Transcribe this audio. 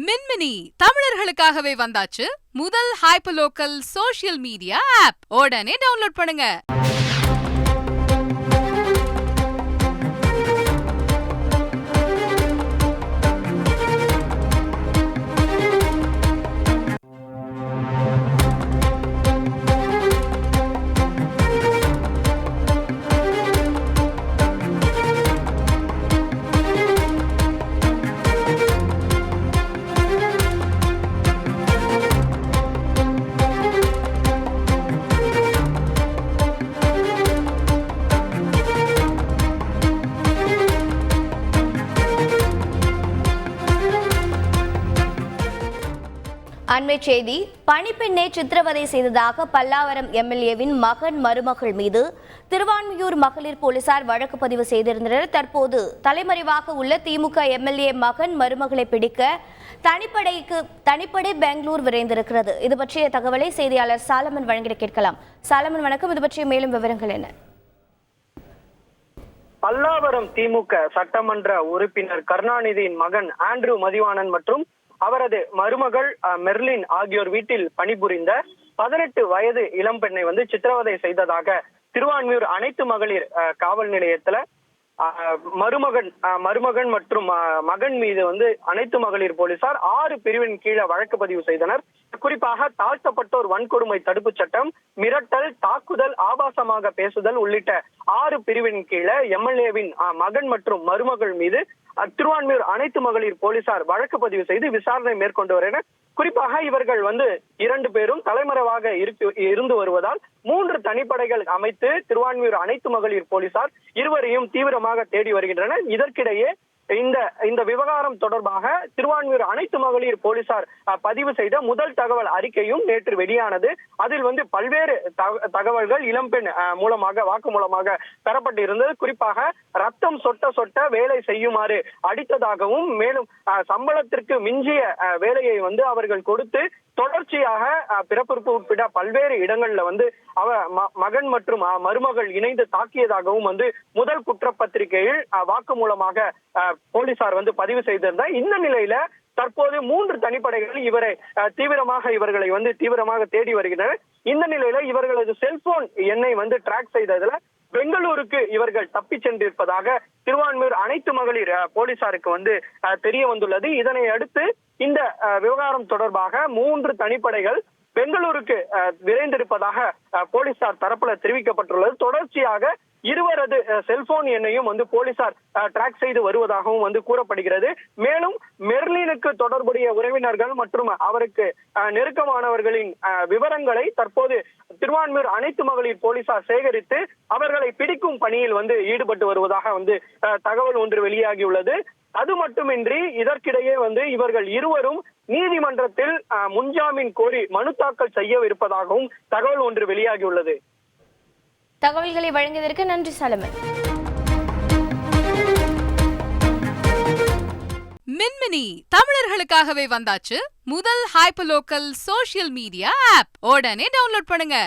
மின்மினி தமிழர்களுக்காகவே வந்தாச்சு முதல் hyperlocal social media app. உடனே டவுன்லோட் பண்ணுங்க. அண்மை செய்தி. பணிப்பெண்ணை சித்திரவதை செய்ததாக பல்லாவரம் எம்எல்ஏவின் மகன் மருமகள் மீது திருவான்மியூர் மகளிர் போலீசார் வழக்கு பதிவு செய்திருந்தனர். தற்போது தலைமறைவாக உள்ள திமுக எம்எல்ஏ மகன் மருமகளை பிடிக்க தனிப்படை பெங்களூர் விரைந்திருக்கிறது. இது பற்றிய தகவலை செய்தியாளர் சாலமன் வழங்கிட கேட்கலாம். சாலமன் வணக்கம். இது பற்றிய மேலும் விவரங்கள் என்ன? பல்லாவரம் திமுக சட்டமன்ற உறுப்பினர் கருணாநிதியின் மகன் ஆண்ட்ரூ மதிவாணன் மற்றும் அவரது மருமகள் மெர்லின் ஆகியோர் வீட்டில் பணிபுரிந்த 18 வயது இளம்பெண்ணை சித்திரவதை செய்ததாக திருவான்மியூர் அனைத்து மகளிர் காவல் நிலையத்துல மருமகன் மற்றும் மகன் மீது அனைத்து மகளிர் போலீசார் 6 பிரிவின் கீழே வழக்கு பதிவு செய்தனர். குறிப்பாக தாழ்த்தப்பட்டோர் வன்கொடுமை தடுப்பு சட்டம், மிரட்டல், தாக்குதல், ஆபாசமாக பேசுதல் உள்ளிட்ட 6 பிரிவின் கீழே எம்எல்ஏவின் மகன் மற்றும் மருமகள் மீது திருவான்மியூர் அனைத்து மகளிர் போலீசார் வழக்கு பதிவு செய்து விசாரணை மேற்கொண்டு வருகின்றனர். குறிப்பாக இவர்கள் 2 பேரும் தலைமறைவாக இருந்து வருவதால் 3 தனிப்படைகள் அமைத்து திருவான்மியூர் அனைத்து மகளிர் போலீசார் இருவரையும் தீவிரமாக தேடி வருகின்றனர். இதற்கிடையே இந்த விவகாரம் தொடர்பாக திருவான்மியூர் அனைத்து மகளிர் போலீசார் பதிவு செய்த முதல் தகவல் அறிக்கையும் நேற்று வெளியானது. அதில் பல்வேறு தகவல்கள் இளம்பெண் வாக்கு மூலமாக தரப்பட்டு இருந்தது. குறிப்பாக ரத்தம் சொட்ட சொட்ட வேலை செய்யுமாறு அடித்ததாகவும், மேலும் சம்பளத்திற்கு மிஞ்சிய வேலையை அவர்கள் கொடுத்து தொடர்ச்சியாக பிறப்புறுப்பு உட்பட பல்வேறு இடங்கள்ல மகன் மற்றும் மருமகள் இணைந்து தாக்கியதாகவும் முதல் குற்றப்பத்திரிகையில் வாக்கு மூலமாக போலீசார் பதிவு செய்திருந்தார். இந்த நிலையில தற்போது 3 தனிப்படைகள் இவர்களை தீவிரமாக தேடி வருகின்றனர். இந்த நிலையில இவர்களது செல்போன் எண்ணை டிராக் செய்ததுல பெங்களூருக்கு இவர்கள் தப்பி சென்றிருப்பதாக திருவான்மியூர் அனைத்து மகளிர் போலீசாருக்கு தெரிய வந்துள்ளது. இதனை அடுத்து இந்த விவகாரம் தொடர்பாக 3 தனிப்படைகள் பெங்களூருக்கு விரைந்திருப்பதாக போலீசார் தரப்புல தெரிவிக்கப்பட்டுள்ளது. தொடர்ச்சியாக இருவரது செல்போன் எண்ணையும் போலீசார் டிராக் செய்து வருவதாகவும் கூறப்படுகிறது. மேலும் மெர்லினுக்கு தொடர்புடைய உறவினர்கள் மற்றும் அவருக்கு நெருக்கமானவர்களின் விவரங்களை தற்போது திருவான்மியூர் அனைத்து மகளிர் போலீசார் சேகரித்து அவர்களை பிடிக்கும் பணியில் ஈடுபட்டு வருவதாக தகவல் ஒன்று வெளியாகியுள்ளது. அது மட்டுமின்றி இதற்கிடையே இவர்கள் இருவரும் நீதிமன்றத்தில் முன்ஜாமீன் கோரி மனு தாக்கல் செய்யவிருப்பதாகவும் தகவல் ஒன்று வெளியாகியுள்ளது. தகவல்களை வழங்கியதற்கு நன்றி சாலமன். மின்மினி தமிழர்களுக்காகவே வந்தாச்சு முதல் ஹைப்பர்லோக்கல் சோஷியல் மீடியா ஆப். உடனே டவுன்லோட் பண்ணுங்க.